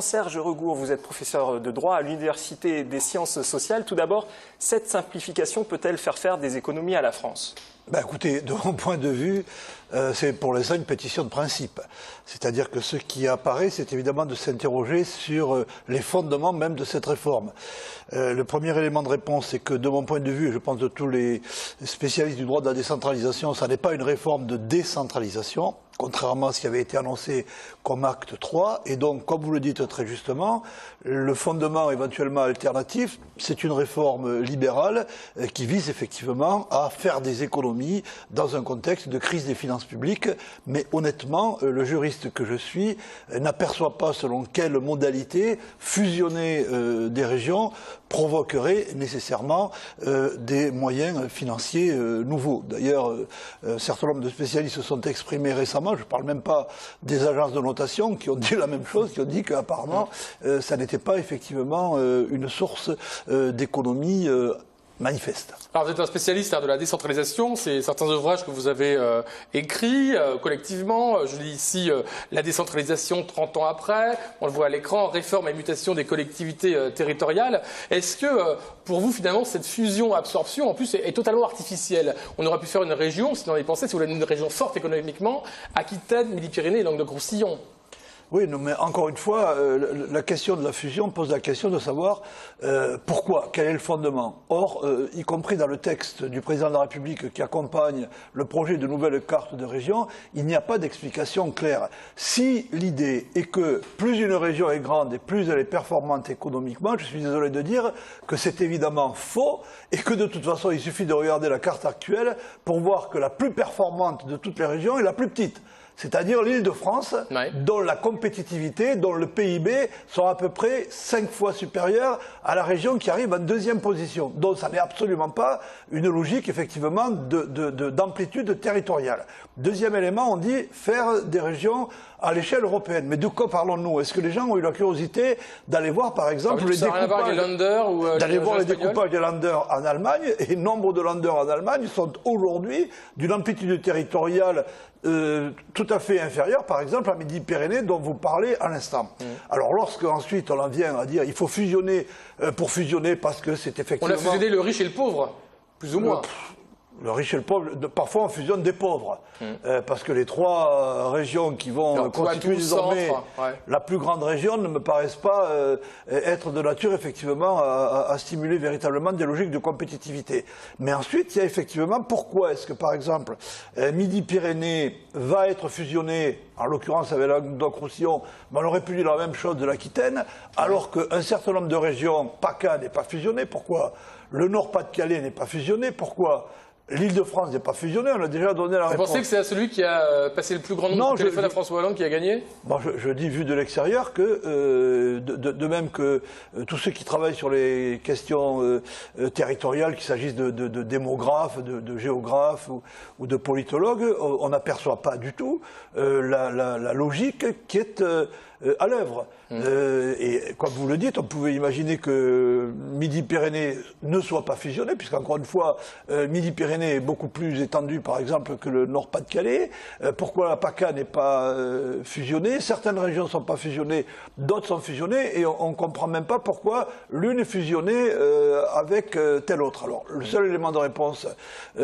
Serge Regour, vous êtes professeur de droit à l'Université des sciences sociales. Tout d'abord, cette simplification peut-elle faire des économies à la France ? Écoutez, de mon point de vue, c'est pour l'instant une pétition de principe. C'est-à-dire que ce qui apparaît, c'est évidemment de s'interroger sur les fondements même de cette réforme. Le premier élément de réponse, c'est que de mon point de vue, et je pense de tous les spécialistes du droit de la décentralisation, ça n'est pas une réforme de décentralisation, contrairement à ce qui avait été annoncé comme acte 3. Et donc, comme vous le dites très justement, le fondement éventuellement alternatif, c'est une réforme libérale qui vise effectivement à faire des économies dans un contexte de crise des finances publiques. Mais honnêtement, le juriste que je suis n'aperçoit pas selon quelle modalité fusionner des régions provoquerait nécessairement des moyens financiers nouveaux. D'ailleurs, un certain nombre de spécialistes se sont exprimés récemment, je ne parle même pas des agences de notation qui ont dit la même chose, qui ont dit qu'apparemment ça n'était pas effectivement une source d'économie manifeste. Alors vous êtes un spécialiste de la décentralisation, c'est certains ouvrages que vous avez écrits collectivement. Je lis ici La décentralisation 30 ans après, on le voit à l'écran, réforme et mutation des collectivités territoriales. Est-ce que pour vous finalement cette fusion-absorption en plus est totalement artificielle? On aurait pu faire une région, si on avait pensé, si vous voulez une région forte économiquement, Aquitaine, Midi-Pyrénées et Languedoc-Roussillon. Oui, non, mais encore une fois, la question de la fusion pose la question de savoir pourquoi, quel est le fondement. Or, y compris dans le texte du président de la République qui accompagne le projet de nouvelle carte de région, il n'y a pas d'explication claire. Si l'idée est que plus une région est grande et plus elle est performante économiquement, je suis désolé de dire que c'est évidemment faux et que de toute façon, il suffit de regarder la carte actuelle pour voir que la plus performante de toutes les régions est la plus petite. C'est-à-dire l'Île-de-France, dont la compétitivité, dont le PIB sont à peu près 5 fois supérieurs à la région qui arrive en deuxième position. Donc ça n'est absolument pas une logique effectivement d'amplitude territoriale. Deuxième élément, on dit faire des régions à l'échelle européenne. Mais de quoi parlons-nous? Est-ce que les gens ont eu la curiosité d'aller voir par exemple les découpages des Länder en Allemagne? Et nombre de Länder en Allemagne sont aujourd'hui d'une amplitude territoriale tout à fait inférieure, par exemple, à Midi-Pyrénées, dont vous parlez à l'instant. Alors, lorsque ensuite on en vient à dire il faut fusionner pour fusionner parce que c'est effectivement... On a fusionné le riche et le pauvre, plus ou moins. Le riche et le pauvre, parfois on fusionne des pauvres, parce que les trois régions qui vont constituer désormais la plus grande région ne me paraissent pas être de nature effectivement à stimuler véritablement des logiques de compétitivité. Mais ensuite, il y a effectivement pourquoi est-ce que par exemple Midi-Pyrénées va être fusionné, en l'occurrence avec Languedoc-Roussillon, mais on aurait pu dire la même chose de l'Aquitaine, alors qu'un certain nombre de régions, PACA n'est pas fusionné, pourquoi? Le Nord-Pas-de-Calais n'est pas fusionné, pourquoi? L'Île-de-France n'est pas fusionnée, on a déjà donné la réponse. Vous pensez que c'est à celui qui a passé le plus grand nombre de téléphones à François Hollande qui a gagné? Bon, je dis, vu de l'extérieur, que de même que tous ceux qui travaillent sur les questions territoriales, qu'il s'agisse de démographes, de géographes ou de politologues, on n'aperçoit pas du tout la logique qui est à l'œuvre. Et comme vous le dites, on pouvait imaginer que Midi-Pyrénées ne soit pas fusionné, puisqu'encore une fois, Midi-Pyrénées est beaucoup plus étendu, par exemple, que le Nord-Pas-de-Calais. Pourquoi la PACA n'est pas fusionnée? Certaines régions ne sont pas fusionnées, d'autres sont fusionnées, et on ne comprend même pas pourquoi l'une est fusionnée avec telle autre. Alors, le seul élément de réponse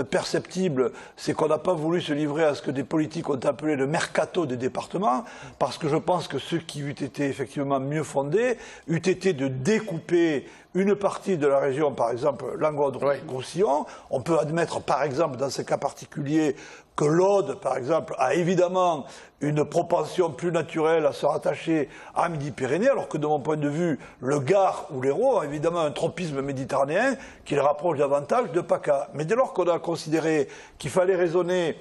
perceptible, c'est qu'on n'a pas voulu se livrer à ce que des politiques ont appelé le mercato des départements, parce que je pense que ceux qui eût été effectivement mieux fondé, eût été de découper une partie de la région, par exemple Languedoc-Roussillon. On peut admettre, par exemple, dans ces cas particuliers, que l'Aude, par exemple, a évidemment une propension plus naturelle à se rattacher à Midi-Pyrénées, alors que de mon point de vue, le Gard ou l'Hérault ont évidemment un tropisme méditerranéen qui les rapproche davantage de PACA. Mais dès lors qu'on a considéré qu'il fallait raisonner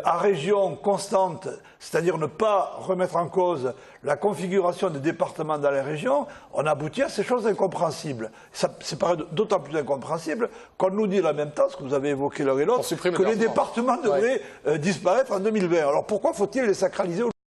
à région constante, c'est-à-dire ne pas remettre en cause la configuration des départements dans les régions, on aboutit à ces choses incompréhensibles. Ça paraît d'autant plus incompréhensible qu'on nous dit en même temps, ce que vous avez évoqué l'un et l'autre, que les départements devraient disparaître en 2020. Alors pourquoi faut-il les sacraliser aujourd'hui ?